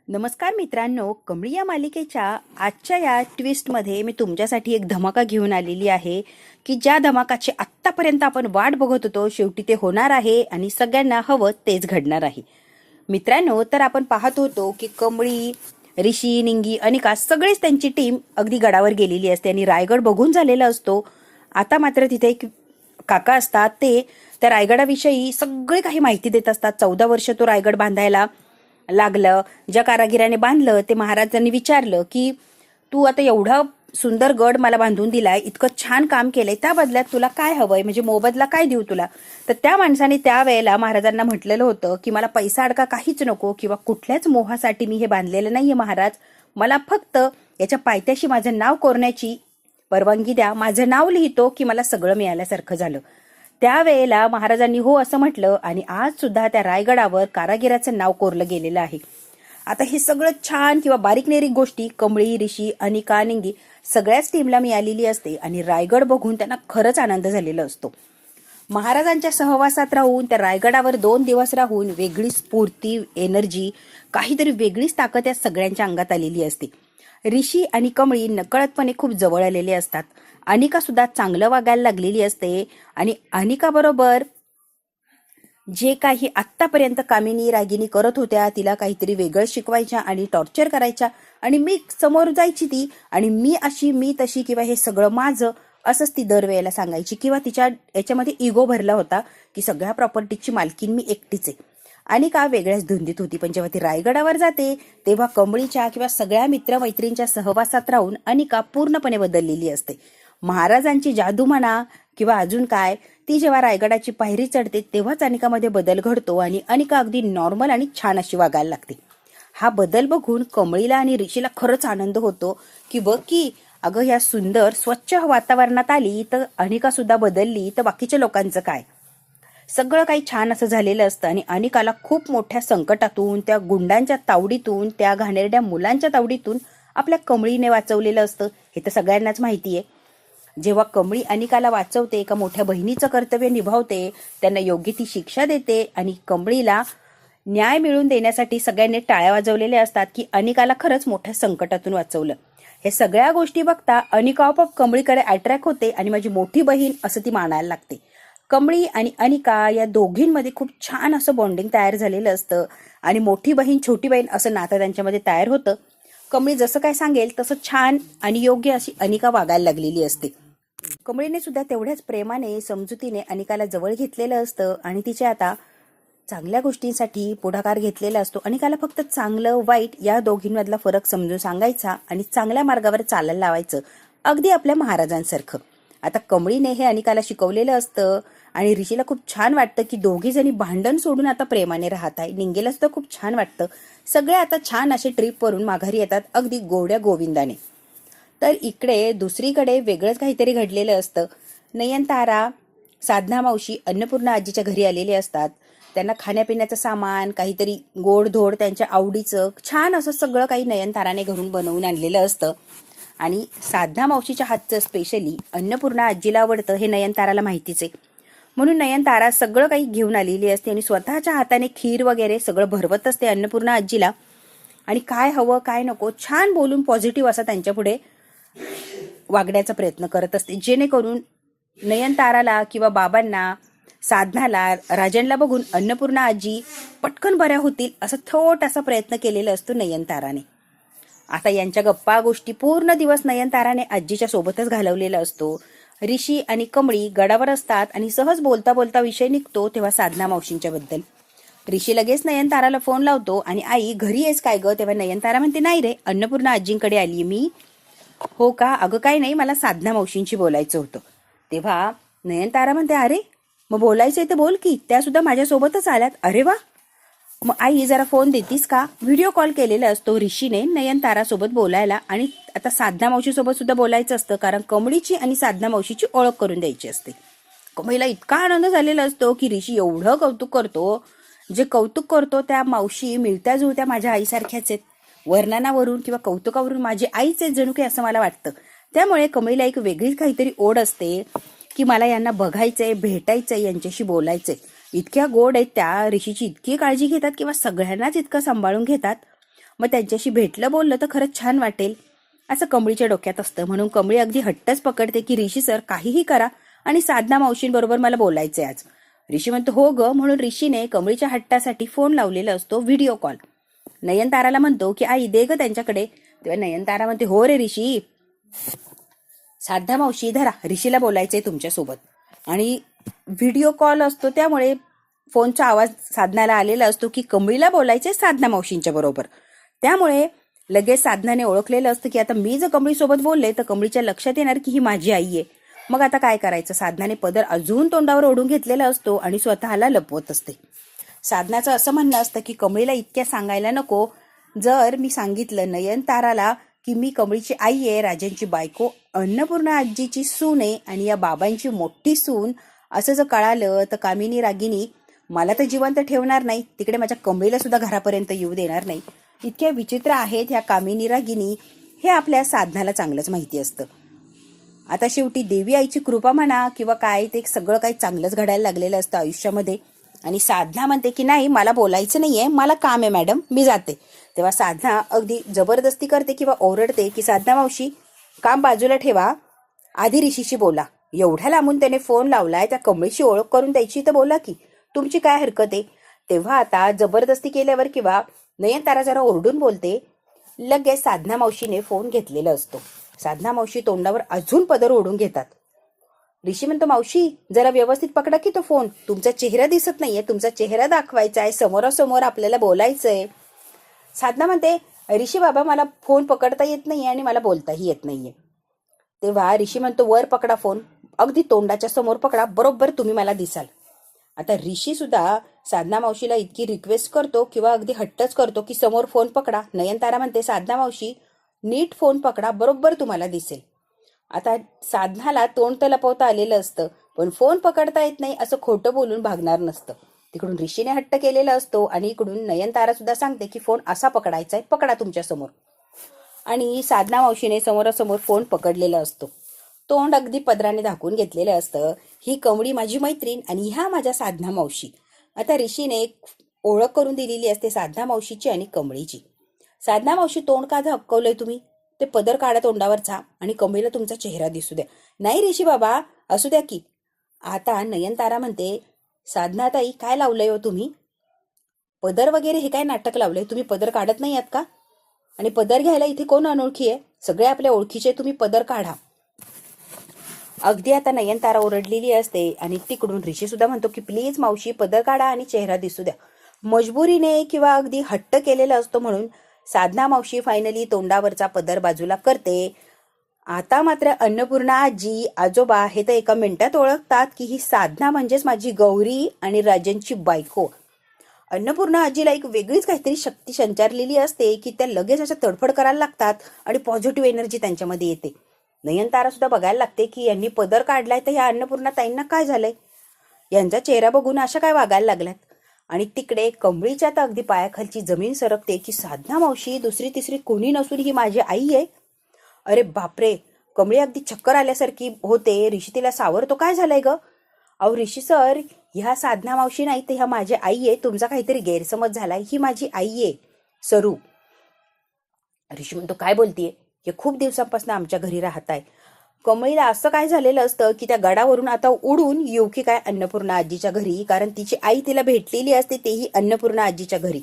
नमस्कार मित्रांनो, कमळी या मालिकेच्या आजच्या या ट्विस्टमध्ये मी तुमच्यासाठी एक धमाका घेऊन आलेली आहे की ज्या धमाकाची आत्तापर्यंत आपण वाट बघत होतो शेवटी ते होणार आहे आणि सगळ्यांना हवं तेच घडणार आहे. मित्रांनो, तर आपण पाहत होतो की कमळी, ऋषी, निंगी, अनिका सगळेच त्यांची टीम अगदी गडावर गेलेली असते आणि रायगड बघून झालेला असतो. आता मात्र तिथे एक काका असतात, ते त्या रायगडाविषयी सगळी काही माहिती देत असतात. 14 वर्ष तो रायगड बांधायला लागलं. ज्या कारागिराने बांधलं ते महाराजांनी विचारलं की तू आता एवढा सुंदर गड मला बांधून दिलाय, इतकं छान काम केलंय, त्या बदल्यात तुला काय हवंय, म्हणजे मोबदला काय देऊ तुला. तर त्या माणसाने त्यावेळेला महाराजांना म्हटलेलं होतं की मला पैसा अडका काहीच नको किंवा कुठल्याच मोहासाठी मी हे बांधलेलं नाहीये महाराज, मला फक्त याच्या पायथ्याशी माझं नाव कोरण्याची परवानगी द्या, माझं नाव लिहितो की मला सगळं मिळाल्यासारखं झालं. त्यावेळेला महाराजांनी हो असं म्हटलं आणि आज सुद्धा त्या रायगडावर कारागिराचं नाव कोरलं गेलेलं आहे. आता हे सगळं छान किंवा बारीक-नेरीक गोष्टी कमळी, ऋषी, अनिका, निंगी सगळ्याच टीमला मिळालेली असते आणि रायगड बघून त्यांना खरंच आनंद झालेला असतो. महाराजांच्या सहवासात राहून त्या रायगडावर 2 दिवस राहून वेगळी स्फूर्ती, एनर्जी, काहीतरी वेगळीच ताकद या सगळ्यांच्या अंगात आलेली असते. ऋषी आणि कमळी नकळतपणे खूप जवळ आलेले असतात. अनिका सुद्धा चांगलं वागायला लागलेली असते आणि अनिका बरोबर जे काही आत्तापर्यंत कामिनी, रागिनी करत होत्या, तिला काहीतरी वेगळं शिकवायच्या आणि टॉर्चर करायच्या आणि मी समोर जायची ती आणि मी अशी, मी तशी किंवा हे सगळं माझं असंच ती दरवेळेला सांगायची किंवा तिच्या याच्यामध्ये इगो भरला होता की सगळ्या प्रॉपर्टीची मालकीन मी एकटीच आहे. अनिका वेगळ्याच धुंदीत होती, पण जेव्हा ती रायगडावर जाते तेव्हा कमळीच्या किंवा सगळ्या मित्रमैत्रींच्या सहवासात राहून अनिका पूर्णपणे बदललेली असते. महाराजांची जादू म्हणा किंवा अजून काय, ती जेव्हा रायगडाची पायरी चढते तेव्हाच अनिकामध्ये बदल घडतो आणि अनिका अगदी नॉर्मल आणि छान अशी वागायला लागते. हा बदल बघून कमळीला आणि ऋषीला खरंच आनंद होतो की बघ की अगं या सुंदर स्वच्छ वातावरणात आली तर अनिका सुद्धा बदलली, तर बाकीच्या लोकांचं काय. सगळं काही छान असं झालेलं असतं आणि अनिकाला खूप मोठ्या संकटातून, त्या गुंडांच्या तावडीतून, त्या घाणेरड्या मुलांच्या तावडीतून आपल्या कमळीने वाचवलेलं असतं. हे तर सगळ्यांनाच माहिती आहे. जेव्हा कमळी अनिकाला वाचवते, एका मोठ्या बहिणीचं कर्तव्य निभावते, त्यांना योग्य ती शिक्षा देते आणि कमळीला न्याय मिळवून देण्यासाठी सगळ्यांनी टाळ्या वाजवलेल्या असतात की अनिकाला खरंच मोठ्या संकटातून वाचवलं. हे सगळ्या गोष्टी बघता अनिका आपोआप कमळीकडे अट्रॅक्ट होते आणि माझी मोठी बहीण असं ती मानायला लागते. कमळी आणि अनिका या दोघींमध्ये खूप छान असं बॉन्डिंग तयार झालेलं असतं आणि मोठी बहीण छोटी बहीण असं नातं त्यांच्यामध्ये तयार होतं. कमळी जसं काय सांगेल तसं छान आणि योग्य अशी अनिका वागायला लागलेली असते. कमळीने सुद्धा तेवढ्याच प्रेमाने, समजुतीने अनिकाला जवळ घेतलेलं असतं आणि तिचे आता चांगल्या गोष्टींसाठी पुढाकार घेतलेला असतो. अनिकाला फक्त चांगलं वाईट या दोघींमधला फरक समजून सांगायचा आणि चांगल्या मार्गावर चालायला लावायचं, अगदी आपल्या महाराजांसारखं. आता कमळीने हे अनिकाला शिकवलेलं असतं आणि ऋषीला खूप छान वाटतं की दोघी जणी भांडण सोडून आता प्रेमाने राहत आहे. निंगेला सुद्धा खूप छान वाटतं. सगळे आता छान असे ट्रिपवरून माघारी येतात अगदी गोड्या गोविंदाने. तर इकडे दुसरीकडे वेगळंच काहीतरी घडलेलं असतं. नयनतारा, साधना मावशी अन्नपूर्णा आजीच्या घरी आलेले असतात. त्यांना खाण्यापिण्याचं सामान, काहीतरी गोडधोड त्यांच्या आवडीचं छान असं सगळं काही नयनताराने घरून बनवून आणलेलं असतं आणि साधना मावशीच्या हातचं स्पेशली अन्नपूर्णा आजीला आवडतं हे नयनताराला माहितीच आहे. म्हणून नयनतारा सगळं काही घेऊन आलेली असते आणि स्वतःच्या हाताने खीर वगैरे सगळं भरवत असते अन्नपूर्णा आजीला आणि काय हवं काय नको छान बोलून पॉझिटिव्ह असा त्यांच्यापुढे वागण्याचा प्रयत्न करत असते, जेणेकरून नयनताराला किंवा बाबांना, साधनाला, राजनला बघून अन्नपूर्णा आजी पटकन बऱ्या होतील असं छोटासा प्रयत्न केलेला असतो नयनताराने. आता यांच्या गप्पा गोष्टी पूर्ण दिवस नयनताराने आजीच्या सोबतच घालवलेला असतो. ऋषी आणि कमळी गडावर असतात आणि सहज बोलता बोलता विषय निघतो तेव्हा साधना मावशींच्या बद्दल. ऋषी लगेच नयनताराला फोन लावतो आणि आई घरी आहेस काय ग, तेव्हा नयनतारा म्हणते नाही रे, अन्नपूर्णा आजींकडे आली मी. हो का, अगं काय नाही, मला साधना मावशींशी बोलायचं होतं. तेव्हा नयनतारा म्हणते अरे मग बोलायचंय तर बोल की, त्या सुद्धा माझ्यासोबतच आल्यात. अरे वा, मग आई जरा फोन देतीस का. व्हिडिओ कॉल केलेला असतो ऋषीने नयनतारासोबत बोलायला आणि आता साधना मावशीसोबत सुद्धा बोलायचं असतं कारण कमळीची आणि साधना मावशीची ओळख करून द्यायची असते. कमळीला इतका आनंद झालेला असतो की ऋषी एवढं कौतुक करतो, जे कौतुक करतो त्या मावशी मिळत्या जुळत्या माझ्या आईसारख्याच आहेत. वर्णनावरून किंवा कौतुकावरून माझी आईच आहे जणू काही असं मला वाटतं. त्यामुळे कमळीला एक वेगळीच काहीतरी ओढ असते की मला यांना बघायचंय, भेटायचंय, यांच्याशी बोलायचंय. इतक्या गोड आहेत त्या, ऋषीची इतकी काळजी घेतात किंवा सगळ्यांनाच इतकं सांभाळून घेतात. मग त्यांच्याशी भेटलं बोललं तर खरंच छान वाटेल असं कमळीच्या डोक्यात असतं. म्हणून कमळी अगदी हट्टच पकडते की ऋषी सर काहीही करा आणि साधना मावशींबरोबर मला बोलायचंय आज. ऋषी म्हणतो हो ग. म्हणून ऋषीने कमळीच्या हट्टासाठी फोन लावलेला असतो, व्हिडिओ कॉल. नयनताराला म्हणतो की आई दे ग त्यांच्याकडे. तेव्हा नयनतारा म्हणते हो रे ऋषी, साधना मावशी धरा, ऋषीला बोलायचंय तुमच्यासोबत. आणि व्हिडिओ कॉल असतो त्यामुळे फोनचा आवाज साधनाला आलेला असतो की कमळीला बोलायचंय साधना मावशींच्या बरोबर. त्यामुळे लगेच साधनाने ओळखलेलं असतं की आता मी जर कमळीसोबत बोलले तर कमळीच्या लक्षात येणार की ही माझी आई आहे. मग आता काय करायचं. साधनाने पदर अजून तोंडावर ओढून घेतलेला असतो आणि स्वतःला लपवत असते. साधनाचं असं म्हणणं असतं की कमळीला इतक्या सांगायला नको. जर मी सांगितलं नयनताराला की मी कमळीची आई आहे, राजांची बायको, अन्नपूर्णा आजीची सून आहे आणि या बाबांची मोठी सून, असं जर कळालं तर कामिनी रागिनी मला तर जिवंत ठेवणार नाही, तिकडे माझ्या कमळीला सुद्धा घरापर्यंत येऊ देणार नाही. इतक्या विचित्र आहेत ह्या कामिनी रागिनी, हे आपल्या साधनाला चांगलंच माहिती असतं. आता शेवटी देवी आईची कृपा म्हणा किंवा काय, ते सगळं काही चांगलंच घडायला लागलेलं असतं आयुष्यामध्ये. आणि साधना म्हणते की नाही मला बोलायचं नाहीये, मला काम आहे मॅडम, मी जाते. तेव्हा साधना अगदी जबरदस्ती करते किंवा ओरडते की साधना मावशी काम बाजूला ठेवा, आधी ऋषीशी बोला. एवढ्या लांबून त्याने फोन लावलाय, त्या कमळीची ओळख करून द्यायची तर बोला की, तुमची काय हरकत आहे. तेव्हा आता जबरदस्ती केल्यावर किंवा नयनतारा जरा ओरडून बोलते, लगेच साधना मावशीने फोन घेतलेला असतो. साधना मावशी तोंडावर अजून पदर ओढून घेतात. ऋषी म्हणतो मावशी जरा व्यवस्थित पकडा की तो फोन, तुमचा चेहरा दिसत नाहीये, तुमचा चेहरा दाखवायचा आहे, समोरासमोर आपल्याला बोलायचंय. साधना म्हणते ऋषी बाबा मला फोन पकडता येत नाहीये आणि मला बोलताही येत नाहीये. तेव्हा ऋषी म्हणतो वर पकडा फोन, अगदी तोंडाच्या समोर पकडा, बरोबर तुम्ही मला दिसाल. आता ऋषी सुद्धा साधना मावशीला इतकी रिक्वेस्ट करतो किंवा अगदी हट्टच करतो की समोर फोन पकडा. नयनतारा म्हणते साधना मावशी नीट फोन पकडा, बरोबर तुम्हाला दिसेल. आता साधनाला तोंड तर लपवता आलेलं असतं, पण फोन पकडता येत नाही असं खोटं बोलून भागणार नसतं. तिकडून ऋषीने हट्ट केलेला असतो आणि इकडून नयनतारा सुद्धा सांगते की फोन असा पकडायचा आहे, पकडा तुमच्या समोर. आणि साधना मावशीने समोरासमोर फोन पकडलेला असतो, तोंड अगदी पदराने झाकून घेतलेलं असतं. ही कमळी माझी मैत्रीण आणि ह्या माझ्या साधना मावशी. आता ऋषीने एक ओळख करून दिलेली असते साधना मावशीची आणि कमळीची. साधना मावशी तोंड का झाकवलंय तुम्ही, ते पदर काढा तोंडावरचा आणि कमळीला तुमचा चेहरा दिसू द्या. नाही ऋषी बाबा असू द्या की. आता नयनतारा म्हणते साधना ताई काय लावलंय हो तुम्ही, पदर वगैरे हे काय नाटक लावलंय, तुम्ही पदर काढत नाही आहात का. आणि पदर घ्यायला इथे कोण अनोळखी आहे, सगळे आपल्या ओळखीचे, तुम्ही पदर काढा. अगदी आता नयनतारा ओरडलेली असते आणि तिकडून ऋषी सुद्धा म्हणतो की प्लीज मावशी पदर काढा आणि चेहरा दिसू द्या. मजबुरीने किंवा अगदी हट्ट केलेला असतो म्हणून साधना मावशी फायनली तोंडावरचा पदर बाजूला करते. आता मात्र अन्नपूर्णा आजी आजोबा हे तर एका मिनिटात ओळखतात की ही साधना म्हणजेच माझी गौरी आणि राजांची बायको. अन्नपूर्णा आजीला एक वेगळीच काहीतरी शक्ती संचारलेली असते की त्या लगेच अशा तडफड करायला लागतात आणि पॉझिटिव्ह एनर्जी त्यांच्यामध्ये येते. नयनतारा सुद्धा बघायला लागते की यांनी पदर काढलाय तर ह्या अन्नपूर्णा ताईंना काय झालंय, यांचा चेहरा बघून अशा काय वागायला लागल्यात. आणि तिकडे कमळीच्या तर अगदी पायाखालची जमीन सरकते की साधना मावशी दुसरी तिसरी कोणी नसून ही माझी आई आहे. अरे बापरे, कमळी अगदी चक्कर आल्यासारखी होते. ऋषी तिला सावरतो, काय झालंय ग. अहो ऋषी सर, ह्या साधना मावशी नाही तर ह्या माझी आई आहे, तुमचा काहीतरी गैरसमज झालाय, ही माझी आई आहे सरू. ऋषी म्हणतो काय बोलतीये, हे खूप दिवसांपासून आमच्या घरी राहत आहे. कमळीला असं काय झालेलं असतं की त्या गडावरून आता उडून येऊ की काय अन्नपूर्णा आजीच्या घरी, कारण तिची आई तिला भेटलेली असते तेही अन्नपूर्णा आजीच्या घरी.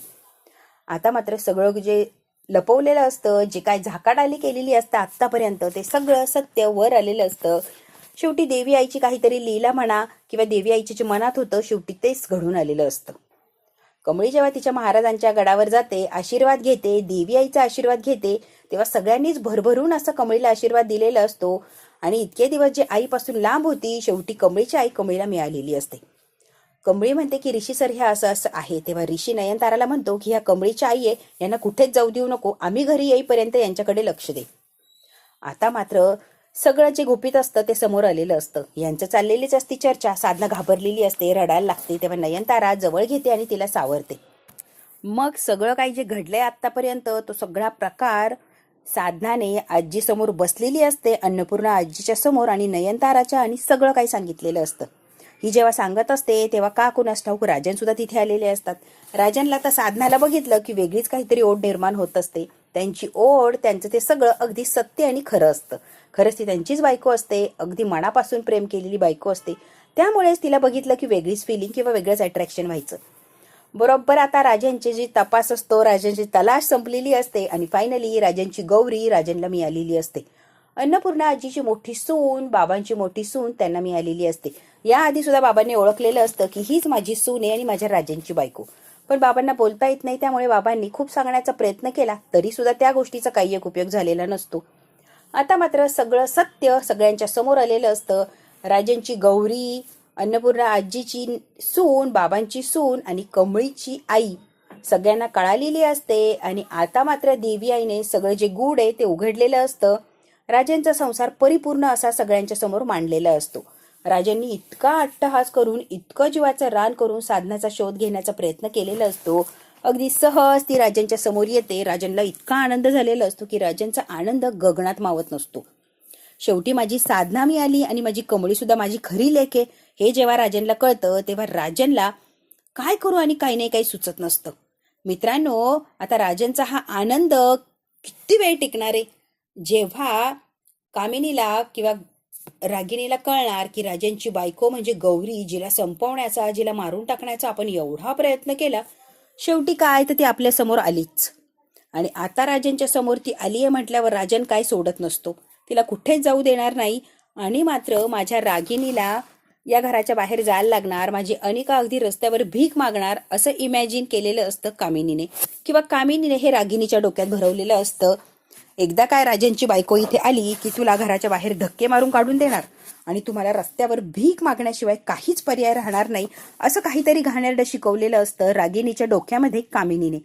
आता मात्र सगळं जे लपवलेलं असतं, जे काय झाकाडाली केलेली असतं आतापर्यंत, ते सगळं सत्य वर आलेलं असतं. शेवटी देवी आईची काहीतरी लीला म्हणा किंवा देवी आईच्या जे मनात होतं शेवटी तेच घडून आलेलं असतं. कमळी जेव्हा तिच्या महाराजांच्या गडावर जाते, आशीर्वाद घेते, देवी आईचा आशीर्वाद घेते, तेव्हा सगळ्यांनीच भरभरून असं कमळीला आशीर्वाद दिलेला असतो. आणि इतके दिवस जे आईपासून लांब होती, शेवटी कमळीची आई कमळीला मिळालेली असते. कमळी म्हणते की ऋषी सर ह्या असं असं आहे. तेव्हा ऋषी नयनताराला म्हणतो की ह्या कमळीची आई आहे, यांना कुठेच जाऊ देऊ नको, आम्ही घरी येईपर्यंत यांच्याकडे लक्ष दे. आता मात्र सगळं जे गुपित असतं ते समोर आलेलं असतं. यांचं चाललेलीच असती चर्चा. साधना घाबरलेली असते, रडायला लागते. तेव्हा नयनतारा जवळ घेते आणि तिला सावरते. मग सगळं काही जे घडलंय आतापर्यंत तो सगळा प्रकार साधनाने आजी समोर बसलेली असते, अन्नपूर्णा आजीच्या समोर, आणि नयनताराच्या आणि सगळं काही सांगितलेलं असतं. ही जेव्हा सांगत असते तेव्हा का कुणास ठाऊक राजन सुद्धा तिथे आलेले असतात. राजनला तर साधनाला बघितलं की वेगळीच काहीतरी ओढ निर्माण होत असते. त्यांची ओढ, त्यांचं ते सगळं अगदी सत्य आणि खरं असतं. खरंच ती त्यांचीच बायको असते, अगदी मनापासून प्रेम केलेली बायको असते. त्यामुळेच तिला बघितलं की वेगळीच फिलिंग किंवा वेगळंच अट्रॅक्शन व्हायचं. बरोबर आता राजनची जी तपास असतो, राजनची तलाश संपलेली असते आणि फायनली राजनची गौरी राजनला मिळालेली असते. अन्नपूर्णा आजीची मोठी सून, बाबांची मोठी सून त्यांना मिळालेली असते. याआधी सुद्धा बाबांनी ओळखलेलं असतं की हीच माझी सून आहे आणि माझ्या राजनची बायको. पण बाबांना बोलता येत नाही, त्यामुळे बाबांनी खूप सांगण्याचा प्रयत्न केला, तरी सुद्धा त्या गोष्टीचा काही एक उपयोग झालेला नसतो. आता मात्र सगळं सत्य सगळ्यांच्या समोर आलेलं असतं. राजनची गौरी, अन्नपूर्णा आजीची सून, बाबांची सून आणि कमळीची आई सगळ्यांना कळालेली असते. आणि आता मात्र देवी आईने सगळं जे गूढ आहे ते उघडलेलं असतं. राजनचा संसार परिपूर्ण असा सगळ्यांच्या समोर मांडलेला असतो. राजांनी इतका अट्टहास करून, इतकं जीवाचं रान करून साधनाचा शोध घेण्याचा प्रयत्न केलेला असतो. अगदी सहज ती राजांच्या समोर येते. राजनला इतका आनंद झालेला असतो की राजांचा आनंद गगनात मावत नसतो. शेवटी माझी साधना मिळाली आणि माझी कमळी सुद्धा माझी खरी लेक आहे हे जेव्हा राजनला कळतं, तेव्हा राजनला काय करू आणि काही नाही काही सुचत नसतं. मित्रांनो, आता राजनचा हा आनंद किती वेळ टिकणार आहे? जेव्हा कामिनीला किंवा रागिणीला कळणार की राजनची बायको म्हणजे गौरी, जिला संपवण्याचा, जिला मारून टाकण्याचा आपण एवढा प्रयत्न केला, शेवटी काय तर ती आपल्या समोर आलीच. आणि आता राजनच्या समोर ती आली आहे म्हटल्यावर राजन काय सोडत नसतो, तिला कुठेच जाऊ देणार नाही. आणि मात्र माझ्या रागिणीला या घराच्या बाहेर जायला लागणार, माझी अनिका अगदी रस्त्यावर भीक मागणार असं इमॅजिन केलेलं असतं कामिनीने, किंवा कामिनीने हे रागिणीच्या डोक्यात भरवलेलं असतं. एकदा काय राजनची बायको इथे आली की तुला घराच्या बाहेर धक्के मारून काढून देणार आणि तुम्हाला रस्त्यावर भीक मागण्याशिवाय काहीच पर्याय राहणार नाही, असं काहीतरी घाणेरडं शिकवलेलं असतं रागिणीच्या डोक्यामध्ये कामिनीने.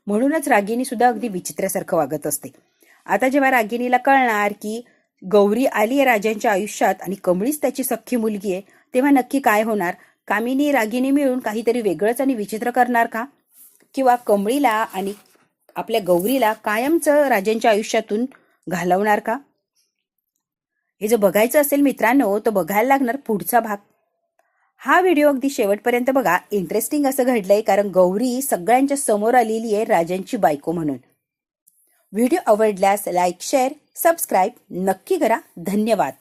म्हणूनच रागिणी सुद्धा अगदी विचित्रासारखं वागत असते. आता जेव्हा रागिणीला कळणार की गौरी आली आहे राजांच्या आयुष्यात आणि कमळीच त्याची सख्खी मुलगी आहे, तेव्हा नक्की काय होणार? कामिनी रागिणी मिळून काहीतरी वेगळंच आणि विचित्र करणार का? किंवा कमळीला आणि आपल्या गौरीला कायमचं राजांच्या आयुष्यातून घालवणार का? हे जर बघायचं असेल मित्रांनो, तर बघायला लागणार पुढचा भाग. हा व्हिडिओ अगदी शेवटपर्यंत बघा. इंटरेस्टिंग असं घडलंय, कारण गौरी सगळ्यांच्या समोर आलेली आहे राजांची बायको म्हणून. व्हिडिओ आवडल्यास लाईक, शेअर, सबस्क्राईब नक्की करा. धन्यवाद.